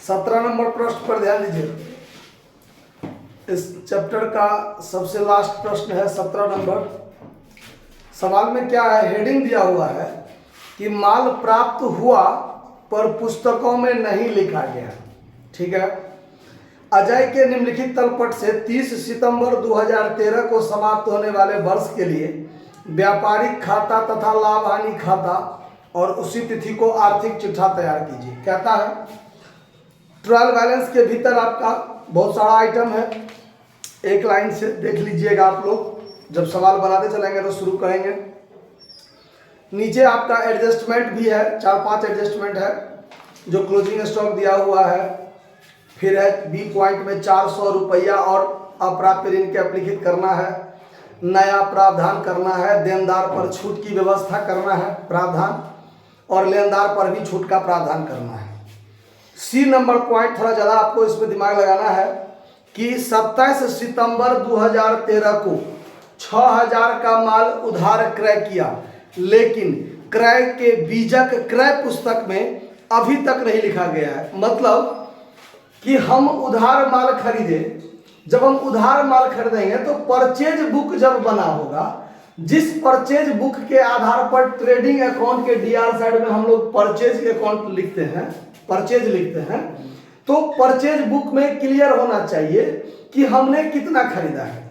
17 number प्रश्न पर ध्यान दीजिए। इस चैप्टर का सबसे लास्ट प्रश्न है 17 नंबर। सवाल में क्या है, हेडिंग दिया हुआ है कि माल प्राप्त हुआ पर पुस्तकों में नहीं लिखा गया। ठीक है। अजय के निम्नलिखित तलपट से 30 सितंबर 2013 को समाप्त होने वाले वर्ष के लिए व्यापारिक खाता तथा लाभ हानि खाता और उसी तिथि को आर्थिक चिट्ठा तैयार कीजिए। कहता है ट्रायल बैलेंस के भीतर आपका बहुत सारा आइटम है, एक लाइन से देख लीजिएगा आप लोग। जब सवाल बनाते चलेंगे तो शुरू करेंगे। नीचे आपका एडजस्टमेंट भी है, 4-5 एडजस्टमेंट है जो क्लोजिंग स्टॉक दिया हुआ है। फिर है बी पॉइंट में 400 रुपया और अप्राप्य ऋण के अप्लिखित करना है, नया प्रावधान करना है, देनदार पर छूट की व्यवस्था करना है प्रावधान, और लेनदार पर भी छूट का प्रावधान करना है। सी नंबर पॉइंट थोड़ा ज़्यादा आपको इसमें दिमाग लगाना है कि 27 सितंबर 2013 को 6000 का माल उधार क्रय किया, लेकिन क्रय के बीजक क्रय पुस्तक में अभी तक नहीं लिखा गया है। मतलब कि हम उधार माल खरीदे, जब हम उधार माल खरीदेंगे तो परचेज बुक जब बना होगा, जिस परचेज बुक के आधार पर ट्रेडिंग अकाउंट के डीआर साइड में हम लोग परचेज अकाउंट लिखते हैं, परचेज लिखते हैं, तो परचेज बुक में क्लियर होना चाहिए कि हमने कितना खरीदा है।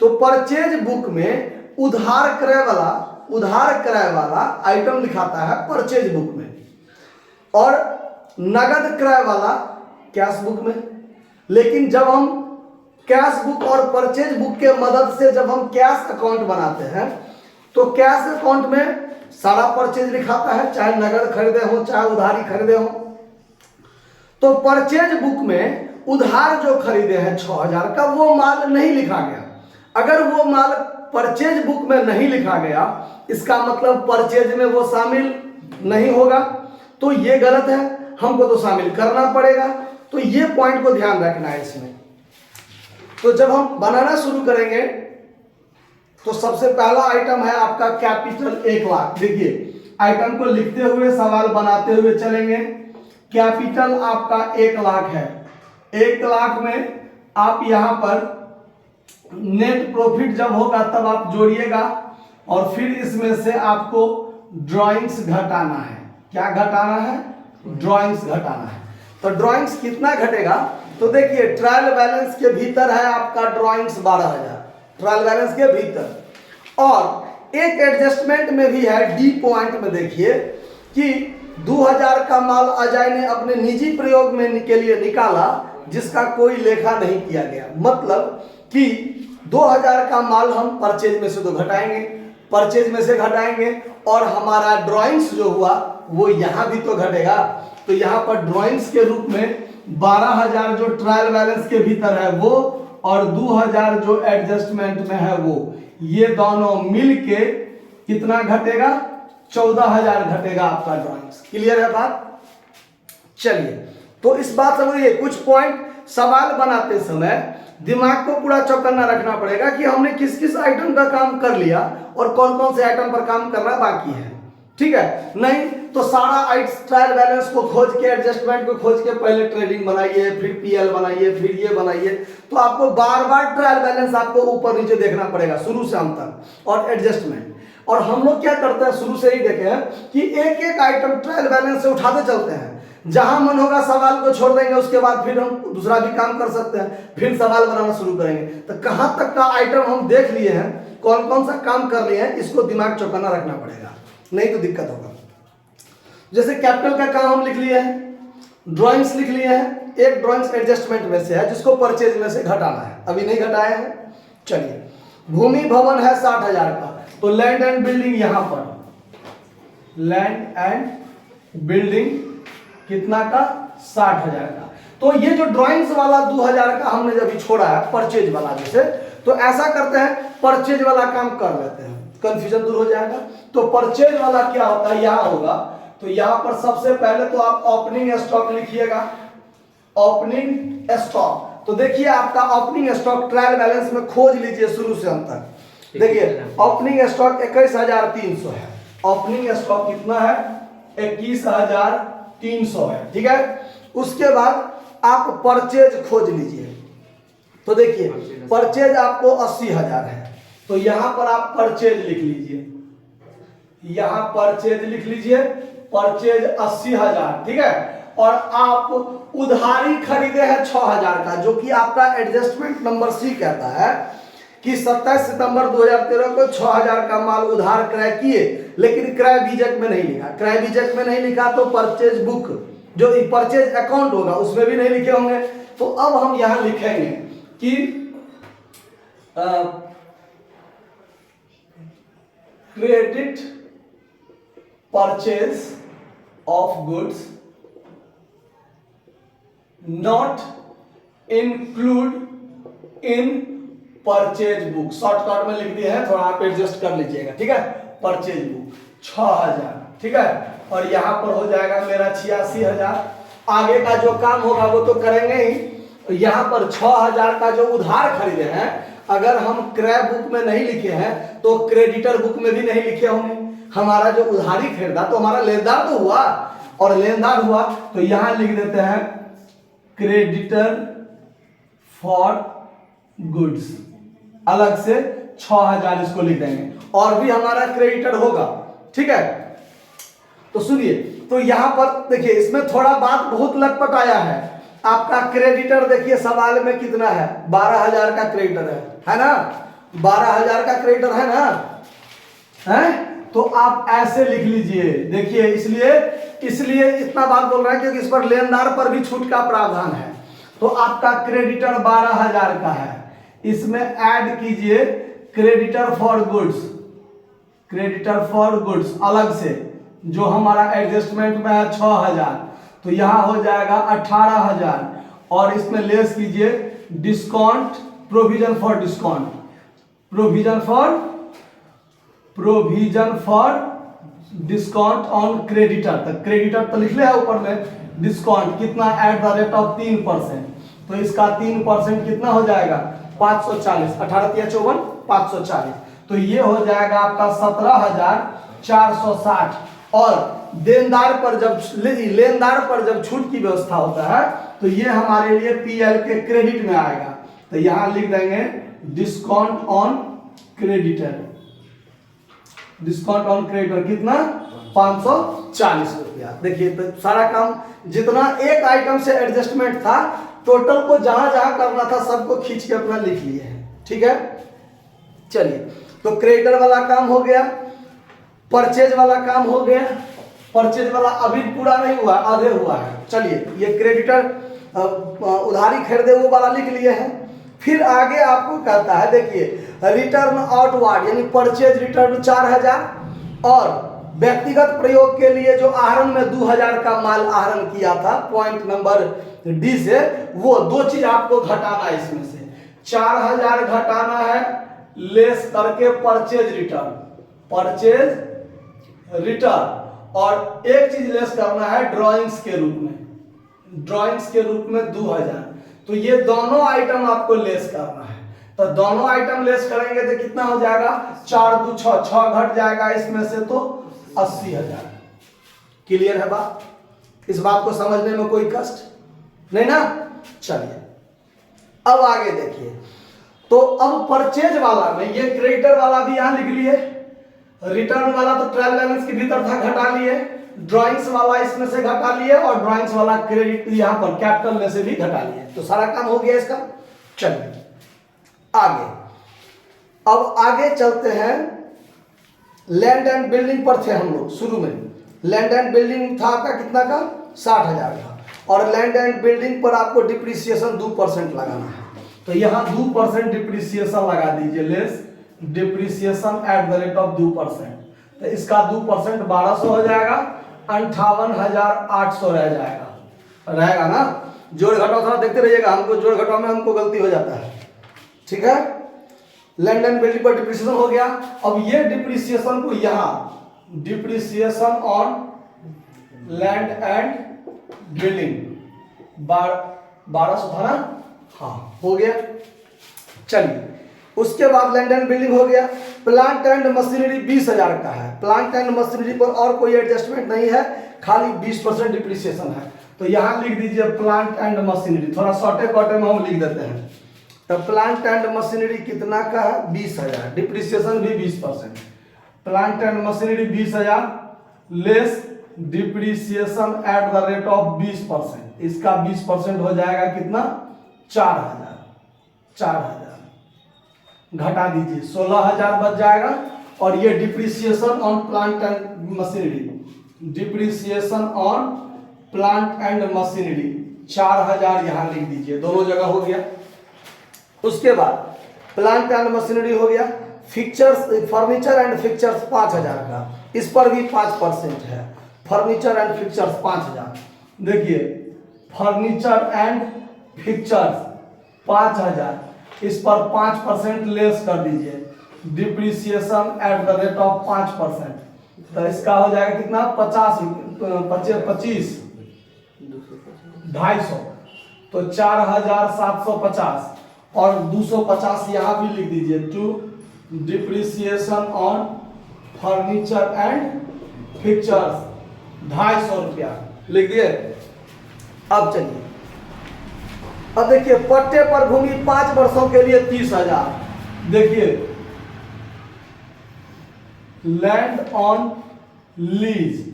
तो परचेज बुक में उधार क्रय वाला आइटम लिखाता है परचेज बुक में, और नगद क्रय वाला कैश बुक में। लेकिन जब हम कैश बुक और परचेज बुक के मदद से जब हम कैश अकाउंट बनाते हैं तो कैश अकाउंट में सारा परचेज लिखाता है, चाहे नगद खरीदे हो चाहे उधारी खरीदे हो। तो परचेज बुक में उधार जो खरीदे हैं 6000 का, वो माल नहीं लिखा गया। अगर वो माल परचेज बुक में नहीं लिखा गया, इसका मतलब परचेज में वो शामिल नहीं होगा, तो ये गलत है, हमको तो शामिल करना पड़ेगा। तो ये पॉइंट को ध्यान रखना है इसमें। तो जब हम बनाना शुरू करेंगे तो सबसे पहला आइटम है आपका कैपिटल 1 लाख। देखिए आइटम को लिखते हुए सवाल बनाते हुए चलेंगे। कैपिटल आपका 1 लाख है। 1 लाख में आप यहां पर नेट प्रॉफिट जब होगा तब आप जोड़िएगा, और फिर इसमें से आपको ड्राइंग्स घटाना है। क्या घटाना है? ड्राइंग्स घटाना है। तो ड्राइंग्स कितना घटेगा? तो देखिए ट्रायल बैलेंस के भीतर है आपका ड्राइंग्स 12000, ट्रायल बैलेंस के भीतर। और एक एडजस्टमेंट में भी है डी पॉइंट में, देखिए कि 2000 का माल अजय ने अपने निजी प्रयोग में के लिए निकाला, जिसका कोई लेखा नहीं किया गया। मतलब कि 2000 का माल हम परचेज में से तो घटाएंगे, परचेज में से घटाएंगे, और हमारा ड्राइंग्स जो हुआ वो यहाँ भी तो घटेगा। तो यहाँ पर ड्राइंग्स के रूप में 12000 जो ट्रायल बैलेंस के भीतर है वो, और 2000 जो एडजस्टमेंट में है वो, ये दोनों मिल के कितना घटेगा? 14000 घटेगा आपका ड्राइंग्स। क्लियर है बात? चलिए, तो इस बात समझिए, कुछ पॉइंट सवाल बनाते समय दिमाग को पूरा चौकन्ना रखना पड़ेगा कि हमने किस किस आइटम का काम कर लिया और कौन कौन से आइटम पर काम करना बाकी है। ठीक है, नहीं तो सारा ट्रायल बैलेंस को खोज के, एडजस्टमेंट को खोज के पहले ट्रेडिंग बनाइए, फिर पीएल बनाइए, फिर ये बनाइए, तो आपको बार बार ट्रायल बैलेंस आपको ऊपर नीचे देखना पड़ेगा शुरू से अंत तक, और एडजस्टमेंट। और हम लोग क्या करते हैं, शुरू से ही देखे हैं कि एक एक आइटम ट्रायल बैलेंस से उठाते चलते हैं। जहां मन होगा सवाल को छोड़ देंगे, उसके बाद फिर हम दूसरा भी काम कर सकते हैं, फिर सवाल बनाना शुरू करेंगे। तो कहां तक का आइटम हम देख लिए हैं, कौन कौन सा काम कर लिए हैं, इसको दिमाग चौकन्ना रखना पड़ेगा, नहीं तो दिक्कत होगा। जैसे कैपिटल का काम हम लिख लिए हैं, ड्राइंग्स लिख लिए हैं, एक ड्राइंग्स एडजस्टमेंट में से है जिसको परचेज में से घटाना है, अभी नहीं घटाए हैं। चलिए, भूमि भवन है 60000 का, तो लैंड एंड बिल्डिंग, यहां पर लैंड एंड बिल्डिंग कितना का? 60000 का। तो ये जो ड्राइंग्स वाला 2000 का हमने जब छोड़ा है परचेज वाला जैसे, तो ऐसा करते हैं परचेज वाला काम कर लेते हैं, कंफ्यूजन दूर हो जाएगा। तो परचेज वाला क्या होता है, यहां होगा। तो यहां पर सबसे पहले तो आप ओपनिंग स्टॉक लिखिएगा, ओपनिंग स्टॉक। तो देखिए आपका ओपनिंग स्टॉक ट्रायल बैलेंस में खोज लीजिए शुरू से अंत तक। देखिए ओपनिंग स्टॉक 21300 है। ओपनिंग स्टॉक कितना है? 21300 300 है, ठीक है। उसके बाद आप परचेज खोज लीजिए, तो देखिए परचेज आपको 80,000 है, तो यहां पर आप परचेज लिख लीजिए, यहां परचेज लिख लीजिए, परचेज 80,000, ठीक है। और आप उधारी खरीदे हैं 6,000 का, जो कि आपका एडजस्टमेंट नंबर सी कहता है कि 27 सितंबर 2013 को 6,000 का माल उधार क्रय किए, लेकिन क्रय बीजक में नहीं लिखा। क्रय बीजक में नहीं लिखा तो परचेज बुक जो परचेज अकाउंट होगा उसमें भी नहीं लिखे होंगे। तो अब हम यहां लिखेंगे कि credit purchase of goods not include in purchase book, shortcut में लिख दिया है, थोड़ा आप एडजस्ट कर लीजिएगा, ठीक है। परचेज बुक 6,000, ठीक है, और यहां पर हो जाएगा मेरा 86,000। आगे का जो काम होगा वो तो करेंगे ही। यहां पर 6,000 का जो उधार खरीदे हैं, अगर हम क्रय बुक में नहीं लिखे हैं तो क्रेडिटर बुक में भी नहीं लिखे होंगे। हमारा जो उधारी खरीदा तो हमारा लेनदार तो हुआ, और लेनदार हुआ तो यहां लिख देते हैं क्रेडिटर फॉर गुड्स, अलग से 6,000 इसको लिख देंगे, और भी हमारा क्रेडिटर होगा, ठीक है। तो सुनिए, तो यहां पर देखिए इसमें थोड़ा बात बहुत लटपट आया है। आपका क्रेडिटर देखिए सवाल में कितना है, 12,000 का क्रेडिटर है ना, 12,000 का क्रेडिटर है ना, है। तो आप ऐसे लिख लीजिए, देखिए इसलिए इतना बात बोल रहा है क्योंकि इस पर लेनदार पर भी छूट का प्रावधान है। तो आपका क्रेडिटर 12,000 का है, इसमें ऐड कीजिए creditor for goods, creditor for goods अलग से, जो हमारा एडजस्टमेंट में है 6,000, तो यहां हो जाएगा 18,000, और इसमें लेस कीजिए discount, provision for discount, provision for discount on creditor. तो क्रेडिटर तो लिख लिया ऊपर में, डिस्काउंट कितना एट द रेट ऑफ 3%, तो इसका 3% कितना हो जाएगा 540, 18 × 54 540, तो ये हो जाएगा आपका 17,460। और लेनदार पर जब छूट की व्यवस्था होता है तो ये हमारे लिए पीएल के क्रेडिट में आएगा, तो यहां लिख देंगे discount on creditor, discount on creditor कितना 540 रुपया। देखिए तो सारा काम जितना एक आइटम से एडजस्टमेंट था, टोटल को जहां जहां करना था सबको खींच के अपना लिख लिए हैं, ठीक है। चलिए, तो क्रेडिटर वाला काम हो गया, परचेज वाला काम हो गया। परचेज वाला अभी पूरा नहीं हुआ, आधे हुआ है। चलिए, ये क्रेडिटर उधारी खरीदे वो वाला लिख लिए हैं। फिर आगे आपको कहता है, देखिए रिटर्न आउटवार्ड यानी परचेज रिटर्न 4,000, और व्यक्तिगत प्रयोग के लिए जो आहरण में 2,000 का माल आहरण किया था पॉइंट नंबर डी से, वो दो चीज आपको घटाना है इसमें से। 4,000 घटाना है लेस करके परचेज रिटर्न, और एक चीज लेस करना है ड्राइंग्स के रूप में 2,000। तो ये दोनों आइटम आपको लेस करना है। तो दोनों आइटम लेस करेंगे तो कितना हो जाएगा 4 × 2 = 6 घट जाएगा इसमें से, तो 80,000। क्लियर है बात? इस बात को समझने में कोई कष्ट नहीं ना। चलिए अब आगे देखिए, तो अब परचेज वाला में ये क्रेडिटर वाला भी यहां लिख लिए, रिटर्न वाला तो ट्रायल बैलेंस के भीतर था, घटा लिए, ड्राइंग्स वाला इसमें से घटा लिए, और ड्राइंग्स वाला क्रेडिट यहां पर कैपिटल में से भी घटा लिए। तो सारा काम हो गया इसका। चलिए आगे, अब आगे चलते हैं। लैंड एंड बिल्डिंग पर थे हम लोग शुरू में। लैंड एंड बिल्डिंग था आपका कितना का 60,000 का, और लैंड एंड बिल्डिंग पर आपको डिप्रिसिएशन 2% लगाना है। तो यहां 2% डिप्रिसिएशन लगा दीजिए, less depreciation at the rate of 2%। तो इसका 2% 1,200 हो जाएगा, 58,800 रह जाएगा, रहेगा ना। जोड़ घटाव थोड़ा देखते रहिएगा, हमको जोड़ घटाव में हमको गलती हो जाता है, ठीक है। लैंड एंड बिल्डिंग पर डिप्रिसिएशन हो गया। अब ये डिप्रिसिएशन को यहां depreciation on land and building 1200 था ना, हाँ हो गया। चलिए उसके बाद लैंड एंड बिल्डिंग हो गया। प्लांट एंड मशीनरी 20,000 का है। प्लांट एंड मशीनरी पर और कोई एडजस्टमेंट नहीं है, खाली 20% डिप्रिसिएशन है। तो यहाँ लिख दीजिए प्लांट एंड मशीनरी, थोड़ा शॉर्टे कॉटे में हम लिख देते हैं। तो प्लांट एंड मशीनरी कितना का है? 20,000, डिप्रिसिएशन भी 20%। Plant and machinery 20,000 less depreciation at the rate of 20%। इसका 20% हो जाएगा कितना? 4,000। 4,000 घटा दीजिए, 16,000 बच जाएगा। और ये depreciation on plant and machinery, depreciation on plant and machinery 4,000 यहाँ लिख दीजिए, दोनों जगह हो गया। उसके बाद प्लांट एंड मशीनरी हो गया। फिक्चर्स, फर्नीचर एंड फिक्चर्स 5,000 का, इस पर भी 5% है। Furniture and fixtures 5,000। देखिए फर्नीचर एंड फिक्चर्स 5,000, इस पर 5% लेस कर दीजिए, depreciation at the rate of 5%। तो इसका हो जाएगा कितना? 25 250, तो 4,750 और 250 यहाँ भी लिख दीजिए to depreciation on furniture and fixtures 250 रुपया लिख दिए। अब चलिए, अब देखिए पट्टे पर भूमि 5 वर्षों के लिए 30,000। देखिए लैंड ऑन लीज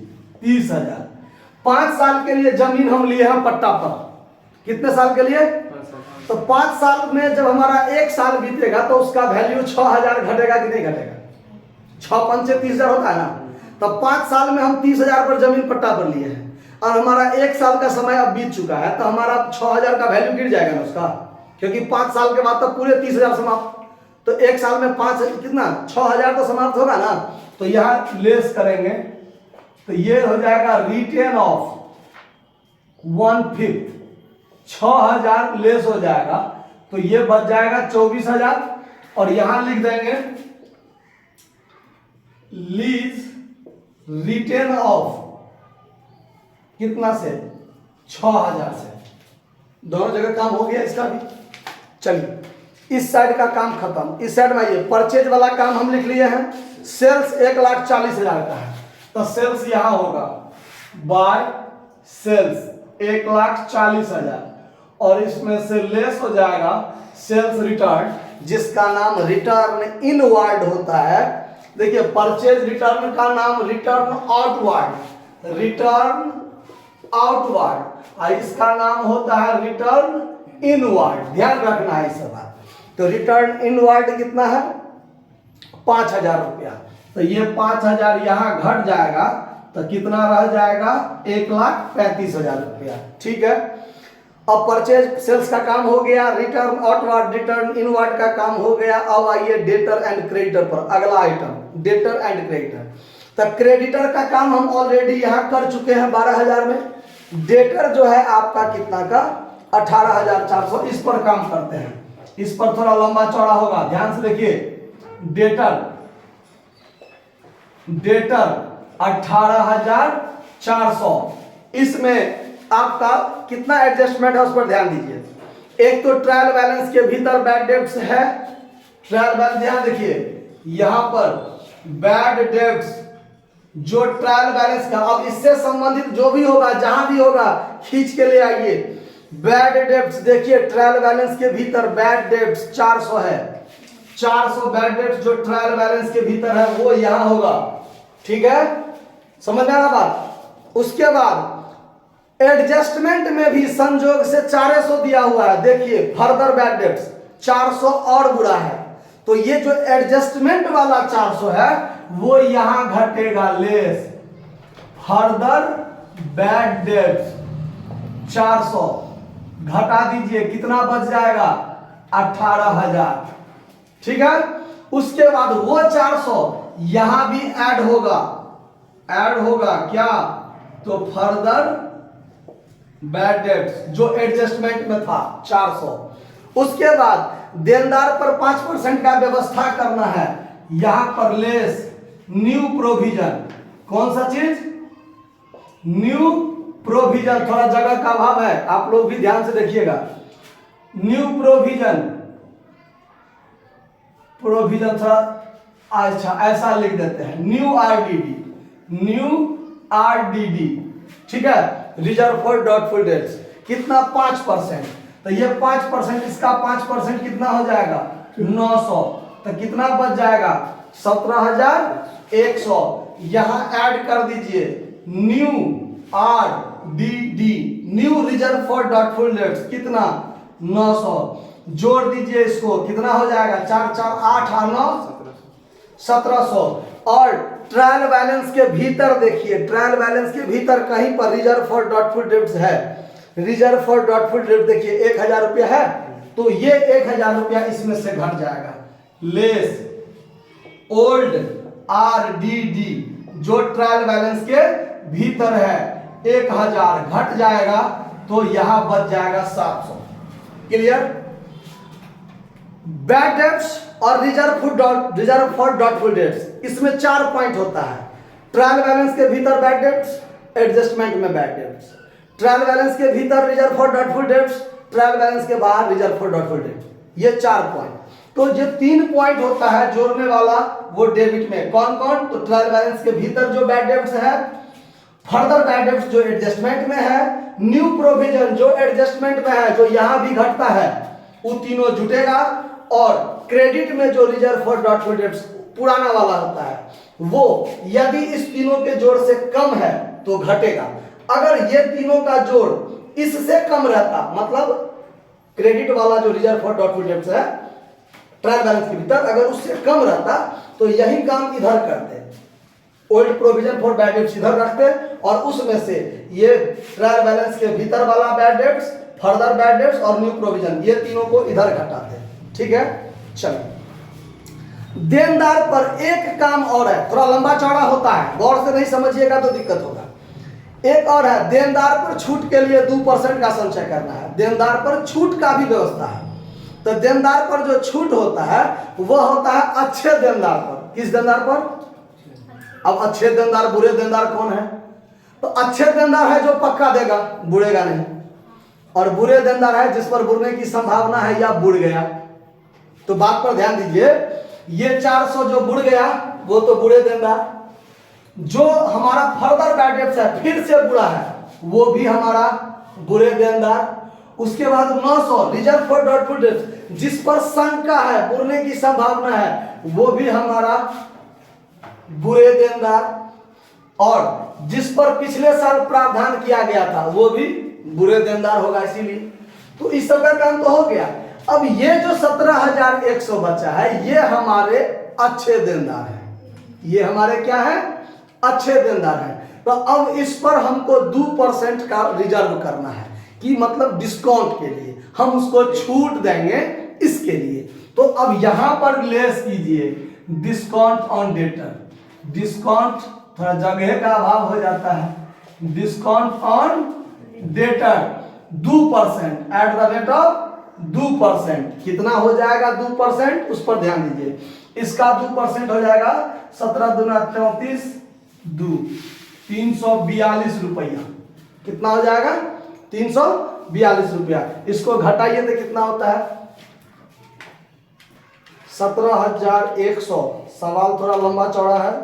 30,000, 5 साल के लिए जमीन हम लिए हैं पट्टा पर। कितने साल के लिए? तो 5 साल में जब हमारा 1 साल बीतेगा तो उसका वैल्यू 6,000 घटेगा कि नहीं घटेगा? 6 पंचे 30,000 होता है ना। तो 5 साल में हम 30,000 पर जमीन पट्टा पर लिए हैं और हमारा 1 साल का समय अब बीत चुका है, तो हमारा 6,000 का वैल्यू गिर जाएगा ना उसका, क्योंकि 5 साल के बाद तो पूरे 30,000 समाप्त। तो 1 साल में 5 कितना? 6,000 तो समाप्त होगा ना। तो यहाँ लेस करेंगे तो ये हो जाएगा रिटेन ऑफ 1/5, 6,000 लेस हो जाएगा, तो ये बच जाएगा 24,000। और यहां लिख देंगे लीज रिटेन ऑफ कितना से? 6,000 से। दोनों जगह काम हो गया इसका भी। चलिए इस साइड का काम खत्म। इस साइड में ये परचेज वाला काम हम लिख लिए हैं। सेल्स 1,40,000 का है, तो सेल्स यहां होगा बाय सेल्स 1,40,000 और इसमें से लेस हो जाएगा सेल्स रिटर्न, जिसका नाम रिटर्न इनवर्ड होता है। देखिए परचेज रिटर्न का नाम रिटर्न आउटवर्ड, रिटर्न आउटवर्ड, और इसका नाम होता है रिटर्न इनवर्ड। ध्यान रखना है इस बात। तो रिटर्न इनवर्ड कितना है? 5,000 रुपया। तो ये 5,000 यहाँ घट जाएगा, तो कितना रह जाएगा? 1,35,000 रुपया। ठीक है। अब परचेज सेल्स का काम हो गया, रिटर्न आउटवर्ड रिटर्न इनवर्ड का काम हो गया। अब आइए डेटर एंड क्रेडिटर पर, अगला आइटम डेटर एंड क्रेडिटर। तो क्रेडिटर का काम हम ऑलरेडी यहाँ कर चुके हैं 12,000 में। डेटर जो है आपका कितना का? 18,400। इस पर काम करते हैं, इस पर थोड़ा लंबा चौड़ा होगा, ध्यान से देखिए। डेटर 18,400, इसमें आपका कितना एडजस्टमेंट है उस पर ध्यान दीजिए। एक तो ट्रायल बैलेंस के भीतर बैड डेब्ट्स है, ट्रायल बैलेंस ध्यान देखिए, यहां पर बैड डेब्ट्स जो ट्रायल बैलेंस का, अब इससे संबंधित जो भी होगा जहां भी होगा खींच के ले आइए। बैड डेब्ट्स देखिए ट्रायल बैलेंस के भीतर बैड डेब्ट्स 400 है, 400 बैड डेब्ट्स जो ट्रायल बैलेंस के भीतर है वो यहां होगा। ठीक है, समझ में आ रहा बात। उसके बाद एडजस्टमेंट में भी संजोग से 400 दिया हुआ है। देखिए फर्दर बैड डेब्ट्स 400 और बुरा है, तो ये जो एडजस्टमेंट वाला 400 है वो यहां घटेगा लेस। फर्दर बैड डेब्ट्स 400 घटा दीजिए, कितना बच जाएगा? 18,000। ठीक है। उसके बाद वो 400 यहां भी ऐड होगा, ऐड होगा क्या? तो फर्दर बैड डेब्ट्स जो एडजस्टमेंट में था 400। उसके बाद देनदार पर 5% का व्यवस्था करना है, यहां पर लेस न्यू प्रोविजन। कौन सा चीज? New provision. थोड़ा जगह का अभाव है, आप लोग भी ध्यान से देखिएगा। न्यू प्रोविजन प्रोविजन था, अच्छा ऐसा लिख देते हैं, न्यू आरडीडी, न्यू आरडीडी, ठीक है, रिजर्व फॉर डॉटफुल डेट्स, कितना 5%, तो ये 5%, इसका 5% कितना हो जाएगा 900, तो कितना बच जाएगा 17,100, यहाँ ऐड कर दीजिए new RDD, new reserve for doubtful debts, कितना 900, जोड़ दीजिए इसको, कितना हो जाएगा 4 4 8 और 9 1700, और ट्रायल बैलेंस के भीतर देखिए, ट्रायल बैलेंस के भीतर कहीं पर रिजर्व फॉर डॉटफुल डेट्स है, रिजर्व फॉर डॉटफुल डेट देखिए 1,000 रुपया है, तो ये 1,000 रुपया इसमें से घट जाएगा, लेस ओल्ड आरडीडी जो ट्रायल बैलेंस के भीतर है 1,000 घट जाएगा, तो यहां बच जाएगा 700, क्लियर। बैड डेट्स और रिजर्व फॉर डॉटफुल डेट्स, इसमें 4 पॉइंट होता है, ट्रायल बैलेंस के भीतर बैड डेट्स, एडजस्टमेंट में बैड डेट्स, ट्रायल बैलेंस के भीतर reserve for doubtful debts, trial balance के बाहर रिजर्व फॉर डॉटफुल डेट्स, ये 4 पॉइंट। तो जो 3 पॉइंट होता है जोड़ने वाला वो डेबिट में, कौन कौन, तो ट्रायल बैलेंस के भीतर जो बैड डेट्स है, फर्दर बैड डेट्स जो एडजस्टमेंट में है, न्यू प्रोविजन जो एडजस्टमेंट में है, जो यहां भी घटता है, वो तीनों जुटेगा, और क्रेडिट में जो रिजर्व फॉर डॉटफुल डेट्स पुराना वाला होता है, वो यदि इस तीनों के जोड़ से कम है तो घटेगा, अगर ये तीनों का जोड़ इससे कम रहता, मतलब क्रेडिट वाला जो रिजर्व फॉर डॉटफुल डेट्स है ट्रायल बैलेंस के भीतर, अगर उससे कम रहता तो यही काम इधर करते, old provision for bad debts इधर रखते, और उसमें से ये ट्रायल बैलेंस के भीतर वाला bad debts, further bad debts और न्यू प्रोविजन, ये तीनों को इधर घटाते, ठीक है। चलिए, देनदार पर एक काम और है, थोड़ा लंबा चौड़ा होता है, गौर से नहीं समझिएगा तो दिक्कत होगा। एक और है, देनदार पर छूट के लिए 2% का संचय करना है, देनदार पर छूट का भी व्यवस्था है। तो देनदार पर जो छूट होता है वह होता है अच्छे देनदार पर। किस देनदार पर? अब अच्छे देनदार बुरे देनदार कौन है? तो अच्छे देनदार है जो पक्का देगा, बुड़ेगा नहीं, और बुरे देनदार है जिस पर बुड़ने की संभावना है या बुड़ गया। तो बात पर ध्यान दीजिए, ये 400 जो बुड़ गया वो तो बुरे देनदार, जो हमारा फर्दर बैड डेट्स है फिर से बुरा है वो भी हमारा बुरे देनदार। उसके बाद 900 रिजर्व फॉर डॉटफुल डेट्स, जिस पर शंका है, बुड़ने की संभावना है, वो भी हमारा बुरे देनदार, और जिस पर पिछले साल प्रावधान किया गया था वो भी बुरे देनदार होगा। इसीलिए तो इस सब का काम तो हो गया। अब ये जो 17,100 बचा है ये हमारे अच्छे देनदार हैं, ये हमारे क्या है? अच्छे देनदार हैं। तो अब इस पर हमको 2% का रिजर्व करना है, कि मतलब डिस्काउंट के लिए हम उसको छूट देंगे इसके लिए। तो अब यहां पर लेस कीजिए डिस्काउंट ऑन डेटर, डिस्काउंट थोड़ा जगह का अभाव हो जाता है, discount on debtor 2% at the rate of 2%। कितना हो जाएगा 2%? उस पर ध्यान दीजिए। इसका 2% हो जाएगा 17 दूना 34 2 342 रुपया। कितना हो जाएगा? 342 रुपया। इसको घटाइए तो कितना होता है? 17,100। सवाल थोड़ा लंबा चौड़ा है।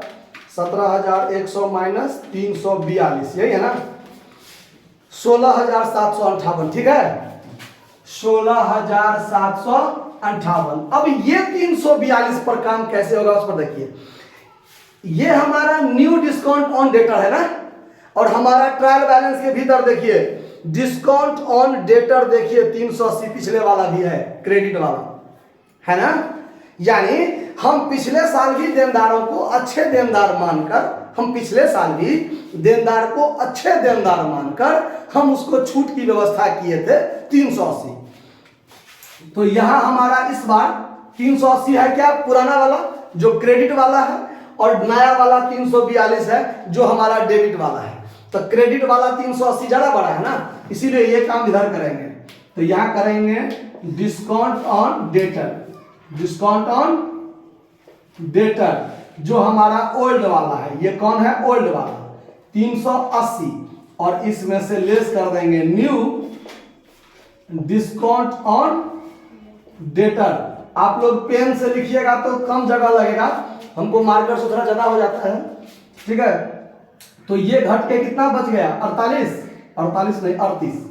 17,100 माइनस 342, यही है ना? 16,758, ठीक है? 16,758। अब ये 342 पर काम कैसे होगा उस पर देखिए। ये हमारा न्यू डिस्काउंट ऑन डेटर है ना, और हमारा ट्रायल बैलेंस के भीतर देखिए डिस्काउंट ऑन डेटर देखिए 380 पिछले वाला भी है, क्रेडिट वाला है ना। यानी हम पिछले साल भी देनदारों को अच्छे देनदार मानकर, हम पिछले साल भी देनदार को अच्छे देनदार मानकर हम उसको छूट की व्यवस्था किए थे 380। तो यहां हमारा इस बार 380 है क्या? पुराना वाला जो क्रेडिट वाला है, और नया वाला 342 है जो हमारा डेबिट वाला है। तो क्रेडिट वाला 380 ज्यादा बड़ा है ना, इसीलिए ये काम इधर करेंगे। तो यहां करेंगे discount on debtor, discount on debtor जो हमारा ओल्ड वाला है। ये कौन है? ओल्ड वाला 380, और इसमें से लेस कर देंगे न्यू डिस्काउंट ऑन डेटर आप लोग पेन से लिखिएगा तो कम जगह लगेगा, हमको मार्कर से थोड़ा ज़्यादा हो जाता है, ठीक है। तो ये घट के कितना बच गया, 48 नहीं 38।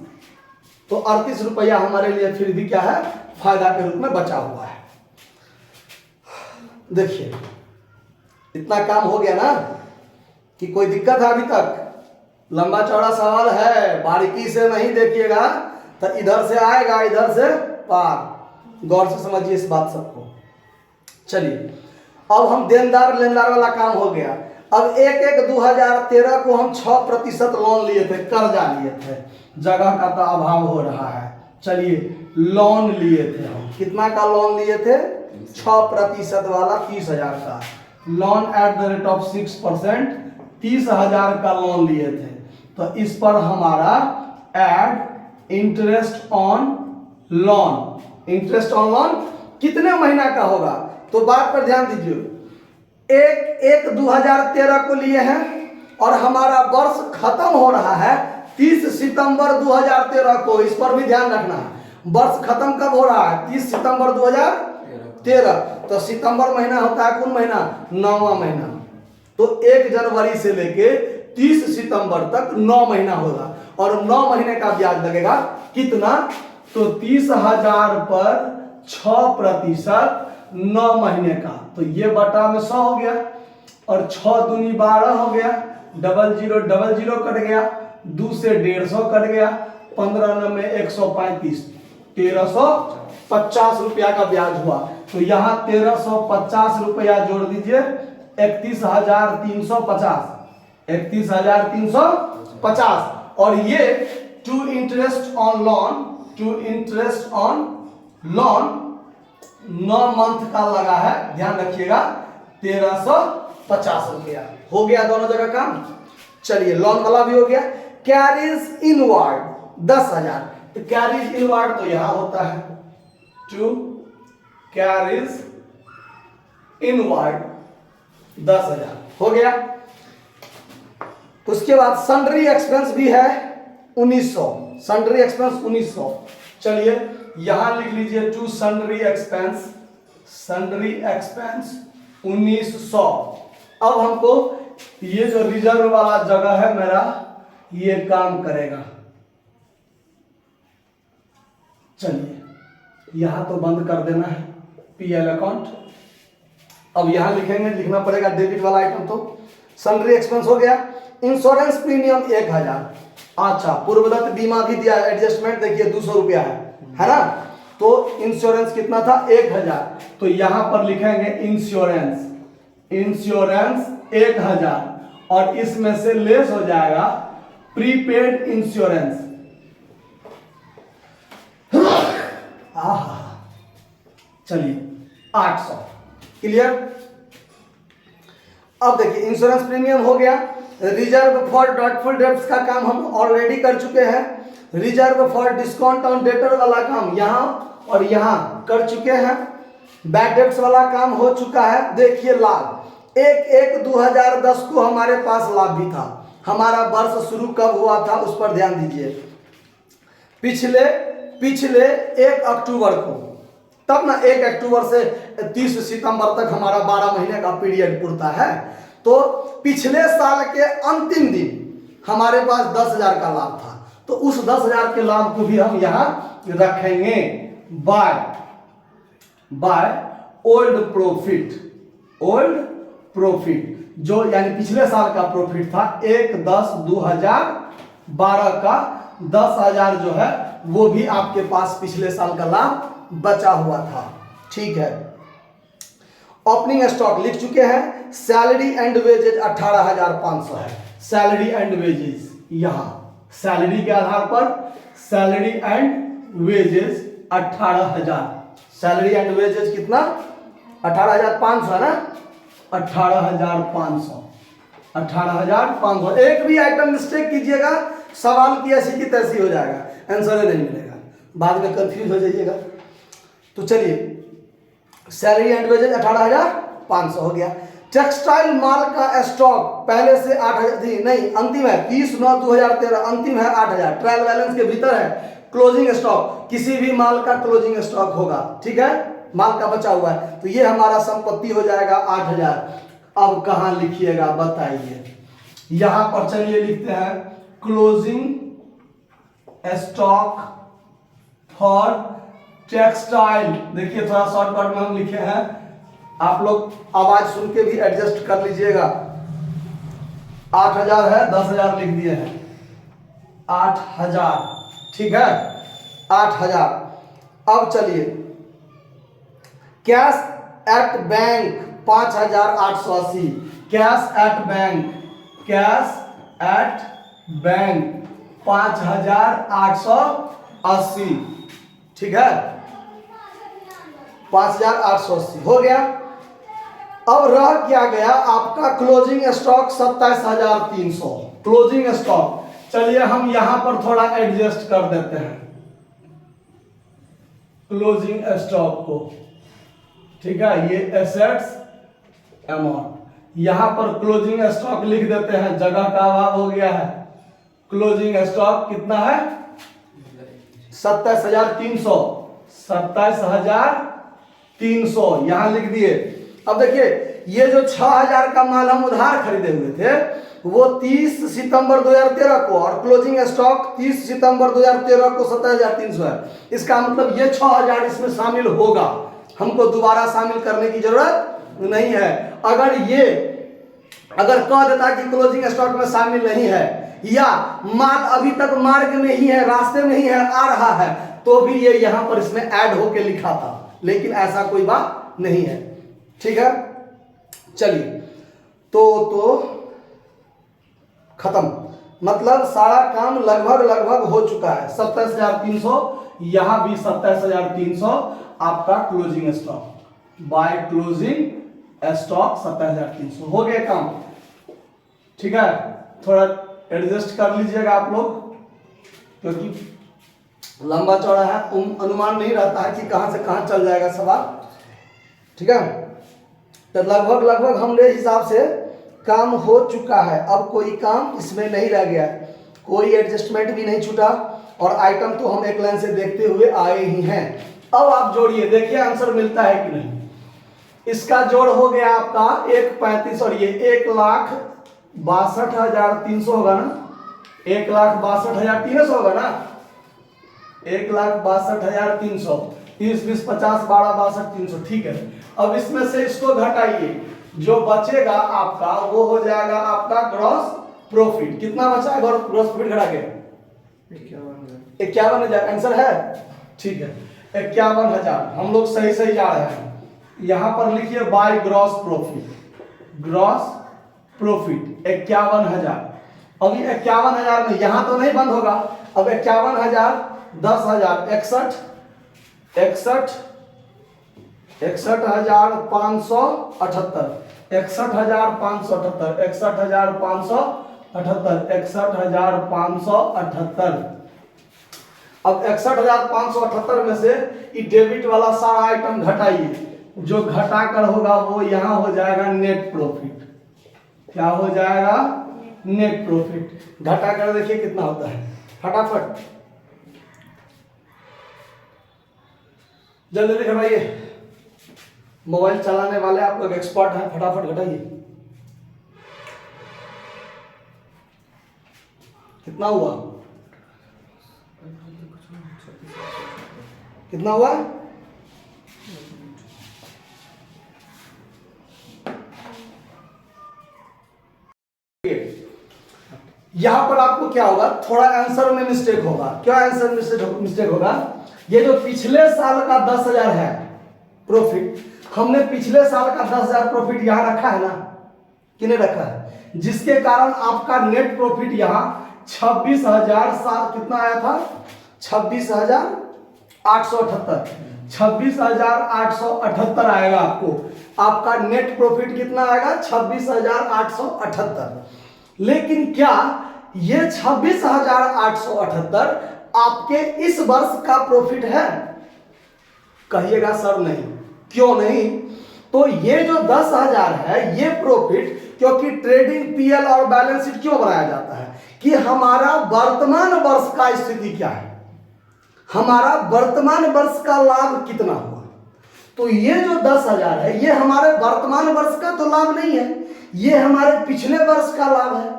तो 38 रुपया हमारे लिए फिर भी क्या है, फायदा के रूप में बचा हुआ है। देखिए इतना काम हो गया ना कि कोई दिक्कत है अभी तक? लंबा चौड़ा सवाल है, बारीकी से नहीं देखिएगा तो इधर से आएगा इधर से पार। गौर से समझिए इस बात सबको। चलिए अब हम देनदार लेनदार वाला काम हो गया। अब 1/1/2013 को हम 6% लोन लिए थे, कर्जा लिए थे, जगह का तो अभाव हो रहा है। चलिए लोन लिए थे हम, कितना का लोन लिए थे, 6% वाला 30,000 का loan at the rate of 6%, 30,000 का लोन लिए थे। तो इस पर हमारा add interest on loan, interest on loan कितने महीना का होगा, तो बात पर ध्यान दीजिए। 1/1/2013 को लिए हैं और हमारा वर्ष खत्म हो रहा है 30 सितंबर 2013 को, इस पर भी ध्यान रखना है। वर्ष खत्म कब हो रहा है, 30 सितंबर 2013। तो सितंबर महीना होता है कौन महीना, 9वां महीना। तो 1 जनवरी से लेके 30 सितंबर तक 9 महीना होगा और 9 महीने का ब्याज लगेगा कितना, तो 30,000 पर 6% 9 महीने का, तो ये बटा में 100 हो गया और 6 दूनी 12 हो गया, 00 कट गया, 2 से 150 कट गया, 15 में 135, 1350 रुपया का ब्याज हुआ। तो यहाँ 1350 रुपया जोड़ दीजिए, 31,350, 31,350। और ये to interest on loan 9 month का लगा है, ध्यान रखिएगा, 1350 रुपया हो गया दोनों जगह काम। चलिए लोन वाला भी हो गया। कैरीज इनवर्ड 10,000, तो कैरीज इनवर्ड तो यहां होता है, टू कैरीज इनवर्ड 10,000 हो गया। उसके बाद सन्ड्री एक्सपेंस भी है 1900, सन्ड्री एक्सपेंस 1900। चलिए यहां लिख लीजिए टू सन्ड्री एक्सपेंस 1900। अब हमको ये जो रिजर्व वाला जगह है मेरा, ये काम करेगा। चलिए यहां तो बंद कर देना है पीएल अकाउंट। अब यहां लिखेंगे, लिखना पड़ेगा डेबिट वाला आइटम। तो सन्ड्री एक्सपेंस हो गया। इंश्योरेंस प्रीमियम 1,000, अच्छा पूर्वदत्त बीमा भी दिया, एडजस्टमेंट देखिए 200 रुपया है ना। तो इंश्योरेंस कितना था, 1,000। तो यहां पर लिखेंगे इंश्योरेंस 1,000 और इसमें से लेस हो जाएगा प्रीपेड इंश्योरेंस। चलिए 800, क्लियर। अब देखिए इंश्योरेंस प्रीमियम हो गया। रिजर्व फॉर डॉटफुल डेब्ट्स का काम हम ऑलरेडी कर चुके हैं। Reserve for discount on debtor वाला काम यहां और यहां कर चुके हैं। बैड डेब्ट्स वाला काम हो चुका है। देखिए लाभ 1/1/2010 को हमारे पास लाभ भी था। हमारा वर्ष शुरू कब हुआ था उस पर ध्यान दीजिए, पिछले 1 अक्टूबर को, तब ना 1 अक्टूबर से 30 सितंबर तक हमारा 12 महीने का पीरियड पूरता है। तो पिछले साल के अंतिम दिन हमारे पास 10,000 का लाभ था, तो उस 10,000 के लाभ को भी हम यहां रखेंगे बाय ओल्ड प्रॉफिट, जो यानी पिछले साल का प्रॉफिट था 1/10/2012 का 10,000 जो है वो भी आपके पास पिछले साल का लाभ बचा हुआ था, ठीक है। ओपनिंग स्टॉक लिख चुके हैं। सैलरी एंड वेजेज 18,500 है। सैलरी एंड वेजेज यहां सैलरी के आधार पर salary and wages 18,000। Salary and wages कितना, 18,500 है ना, 18,500। एक भी आइटम मिस्टेक कीजिएगा सवाल की ऐसी की तैसी हो जाएगा, आंसर नहीं मिलेगा, बाद में कंफ्यूज हो जाइएगा। तो चलिए सैलरी एंड वेजेज 18,500 हो गया। टेक्सटाइल माल का स्टॉक पहले से 8,000 नहीं, अंतिम है 30/9/2013, अंतिम है 8,000, ट्रायल बैलेंस के भीतर है। क्लोजिंग स्टॉक किसी भी माल का क्लोजिंग स्टॉक होगा, ठीक है। माल का बचा हुआ है, तो ये हमारा संपत्ति हो जाएगा 8000। अब कहाँ लिखिएगा बताइए, यहां पर चलिए लिखते हैं क्लोजिंग स्टॉक फॉर टेक्सटाइल। देखिए थोड़ा शॉर्टकट में हम लिखे हैं, आप लोग आवाज सुन के भी एडजस्ट कर लीजिएगा। 8000 है, 10,000 लिख दिए हैं, 8000, ठीक है 8000। अब चलिए cash at bank 5880, cash at bank, cash at bank 5880, ठीक है 5880 हो गया। अब रह क्या गया आपका क्लोजिंग स्टॉक 27,300, क्लोजिंग स्टॉक। चलिए हम यहां पर थोड़ा एडजस्ट कर देते हैं क्लोजिंग स्टॉक को, ठीक है ये एसेट्स अमाउंट, यहां पर क्लोजिंग स्टॉक लिख देते हैं, जगह का अभाव हो गया है। क्लोजिंग स्टॉक कितना है 27,300, 27,300 यहां लिख दिए। अब देखिए ये जो 6,000 का माल हम उधार खरीदे हुए थे वो 30 सितंबर 2013 को, और क्लोजिंग स्टॉक 30 सितंबर 2013 को 27,300 है। इसका मतलब ये 6,000 इसमें शामिल होगा, हमको दोबारा शामिल करने की जरूरत नहीं है। अगर कह देता कि क्लोजिंग स्टॉक में शामिल नहीं है, या माल अभी तक मार्ग में ही है, रास्ते में ही है, आ रहा है, तो भी ये यहां पर इसमें ऐड होके लिखा था, लेकिन ऐसा कोई बात नहीं है, ठीक है। चलिए तो खत्म, मतलब सारा काम लगभग हो चुका है। 27,300, यहां भी 27,300 आपका closing stock, by closing stock 27,300 हो गया काम, ठीक है। थोड़ा एडजस्ट कर लीजिएगा आप लोग, क्योंकि लंबा चौड़ा है, अनुमान नहीं रहता है कि कहां से कहां चल जाएगा सवाल, ठीक है। तो लगभग हमरे हिसाब से काम हो चुका है। अब कोई काम इसमें नहीं रह गया, कोई एडजस्टमेंट भी नहीं छूटा, और आइटम तो हम एक लाइन से देखते हुए आए ही हैं। अब आप जोड़िए, देखिए आंसर मिलता है कि नहीं। इसका जोड़ हो गया आपका 135 और ये 1,62,300 होगा ना, 1,62,300 होगा ना, 1,62,300, 30 20 50 12 62 300, ठीक है। अब इसमें से इसको घटाइए, जो बचेगा आपका वो हो जाएगा आपका ग्रॉस प्रॉफिट। कितना बचा है ग्रॉस प्रॉफिट घटा के? 51,000 आंसर है, ठीक है 51,000। हम लोग सही जा रहे हैं। यहां पर लिखिए by gross profit, gross profit 51,000। अब ये 51,000 में यहां तो नहीं बंद होगा, अब 51,000 10,000 61 61,578 61,578 61,578। अब 61,578 में से ये डेबिट वाला सारा आइटम घटाइए, जो घटाकर होगा वो यहां हो जाएगा नेट प्रॉफिट। क्या हो जाएगा? Net profit. घटाकर देखिए कितना होता है, फटाफट जल्दी घटाइए। मोबाइल चलाने वाले आप लोग एक्सपर्ट हैं, फटाफट घटाइए। कितना हुआ? कितना हुआ? यहां पर आपको क्या होगा, थोड़ा आंसर में मिस्टेक होगा। क्या आंसर मिस्टेक होगा? ये जो पिछले साल का 10,000 है प्रॉफिट, हमने पिछले साल का 10,000 प्रॉफिट यहां रखा है ना, कि नहीं रखा है, जिसके कारण आपका नेट प्रॉफिट यहां 26,000 कितना आया था, 26,878 26,878 आएगा आपको। आपका नेट प्रॉफिट कितना आएगा? 26,878। लेकिन क्या ये 26,878 आपके इस वर्ष का प्रॉफिट है? कहिएगा सर नहीं। क्यों नहीं? तो ये जो 10,000 है ये प्रॉफिट, क्योंकि ट्रेडिंग पीएल और बैलेंस शीट क्यों बनाया जाता है कि हमारा वर्तमान वर्ष का स्थिति क्या है, हमारा वर्तमान वर्ष का लाभ कितना हुआ। तो ये जो 10,000 है ये हमारे वर्तमान वर्ष का तो लाभ नहीं है, ये हमारे पिछले वर्ष का लाभ है।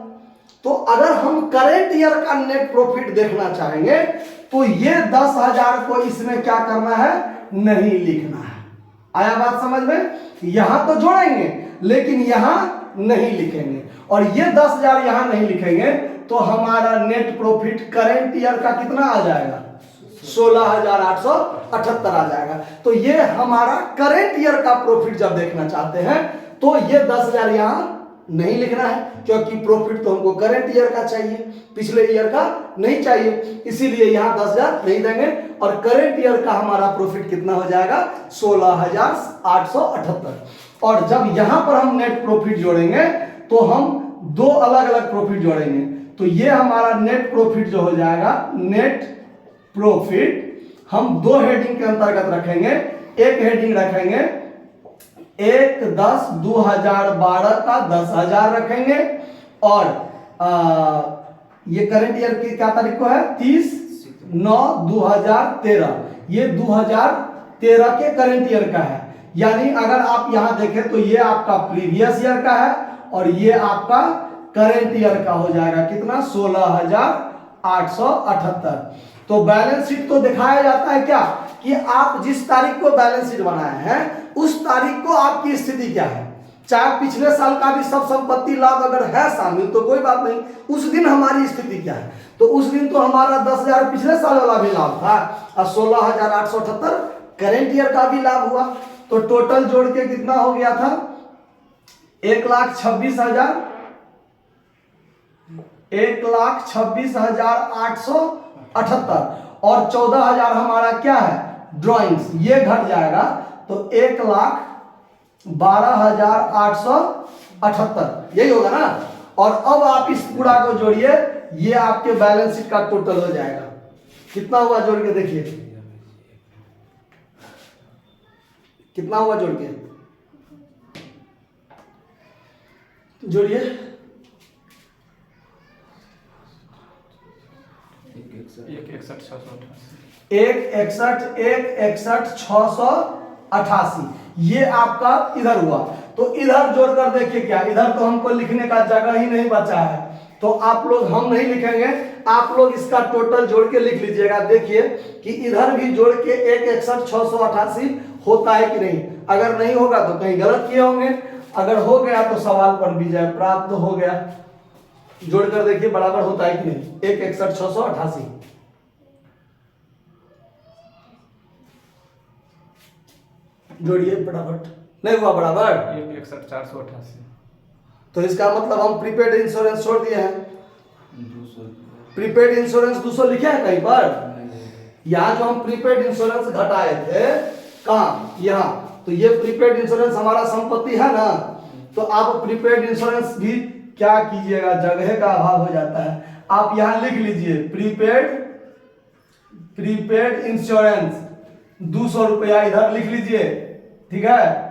तो अगर हम करेंट ईयर का नेट प्रॉफिट देखना चाहेंगे तो ये 10,000 को इसमें क्या करना है, नहीं लिखना है। आया बात समझ में? यहां तो जोड़ेंगे लेकिन यहां नहीं लिखेंगे, और ये 10,000 यहां नहीं लिखेंगे तो हमारा नेट प्रॉफिट करेंट ईयर का कितना आ जाएगा, 16,878 आ जाएगा। तो ये हमारा करेंट ईयर का प्रॉफिट जब देखना चाहते हैं तो ये 10,000 यहां नहीं लिखना है, क्योंकि प्रॉफिट तो हमको करंट ईयर का चाहिए, पिछले ईयर का नहीं चाहिए, इसीलिए यहां 10,000 नहीं देंगे। और करंट ईयर का हमारा प्रॉफिट कितना हो जाएगा, 16,878। और जब यहां पर हम नेट प्रॉफिट जोड़ेंगे तो हम दो अलग अलग प्रॉफिट जोड़ेंगे, तो ये हमारा नेट प्रॉफिट जो हो जाएगा, नेट प्रॉफिट हम दो हेडिंग के अंतर्गत रखेंगे। एक हेडिंग रखेंगे 1/10/2012 का 10,000 रखेंगे, और ये करंट ईयर की क्या तारीख को है, 30/9/2013, ये 2013 के करंट ईयर का है। यानी अगर आप यहां देखें तो ये आपका प्रीवियस ईयर का है और ये आपका करंट ईयर का हो जाएगा कितना, 16,878। तो बैलेंस शीट तो दिखाया जाता है क्या, कि आप जिस तारीख को बैलेंस शीट बनाए हैं उस तारीख को आपकी स्थिति क्या है, चाहे पिछले साल का भी सब संपत्ति लाभ अगर है शामिल तो कोई बात नहीं, उस दिन हमारी स्थिति क्या है। तो उस दिन तो हमारा 10,000 पिछले साल वाला भी लाभ था और 16,878 करेंट ईयर का भी लाभ हुआ। तो टोटल जोड़ के कितना हो गया था, 1,26,878 और 14,000 हमारा क्या है, ड्राइंग्स, ये घट जाएगा तो 1,12,878 यही होगा ना। और अब आप इस पूरा को जोड़िए, ये आपके बैलेंस शीट का टोटल हो जाएगा। कितना हुआ जोड़ के देखिए, कितना हुआ जोड़ के, जोड़िए 1,61,688, ये आपका इधर हुआ। तो इधर जोड़कर देखिए क्या, इधर तो हमको लिखने का जगह ही नहीं बचा है, तो आप लोग, हम नहीं लिखेंगे, आप लोग इसका टोटल जोड़ के लिख लीजिएगा। देखिए कि इधर भी जोड़ के 1,61,688 होता है कि नहीं। अगर नहीं होगा तो कहीं गलत किए होंगे, अगर हो गया तो सवाल पर विजय प्राप्त हो गया। जोड़कर देखिए बराबर होता है कि नहीं, 1,61,688। जोड़िए फटाफट, नहीं हुआ बराबर, 1,61,488। तो इसका मतलब हम प्रीपेड इंश्योरेंस छोड़ दिए हैं। प्रीपेड इंश्योरेंस 200 लिखे हैं कहीं पर, यहाँ जो हम प्रीपेड इंश्योरेंस घटाए थे, कहाँ, यहाँ, तो ये प्रीपेड इंश्योरेंस हमारा संपत्ति है ना। तो आप प्रीपेड इंश्योरेंस भी क्या कीजिएगा, जगह का अभाव हो जाता है, आप यहाँ लिख लीजिए प्रीपेड इंश्योरेंस 200 रुपया इधर लिख लीजिए, ठीक है,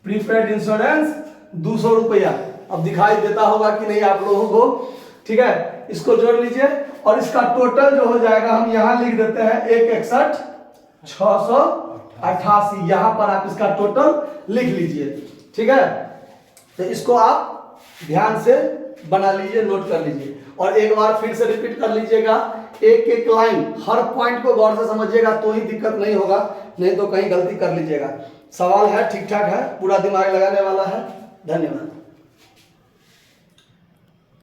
प्रीपेड इंश्योरेंस 200 रुपया। अब दिखाई देता होगा कि नहीं आप लोगों को, ठीक है, इसको जोड़ लीजिए और इसका टोटल जो हो जाएगा हम यहाँ लिख देते हैं 1,61,688, यहाँ पर आप इसका टोटल लिख लीजिए, ठीक है। तो इसको आप ध्यान से बना लीजिए, नोट कर लीजिए, और एक बार फिर से रिपीट कर लीजिएगा। एक एक लाइन, हर पॉइंट को गौर से समझिएगा तो ही दिक्कत नहीं होगा, नहीं तो कहीं गलती कर लीजिएगा। सवाल है, ठीक ठाक है, पूरा दिमाग लगाने वाला है। धन्यवाद।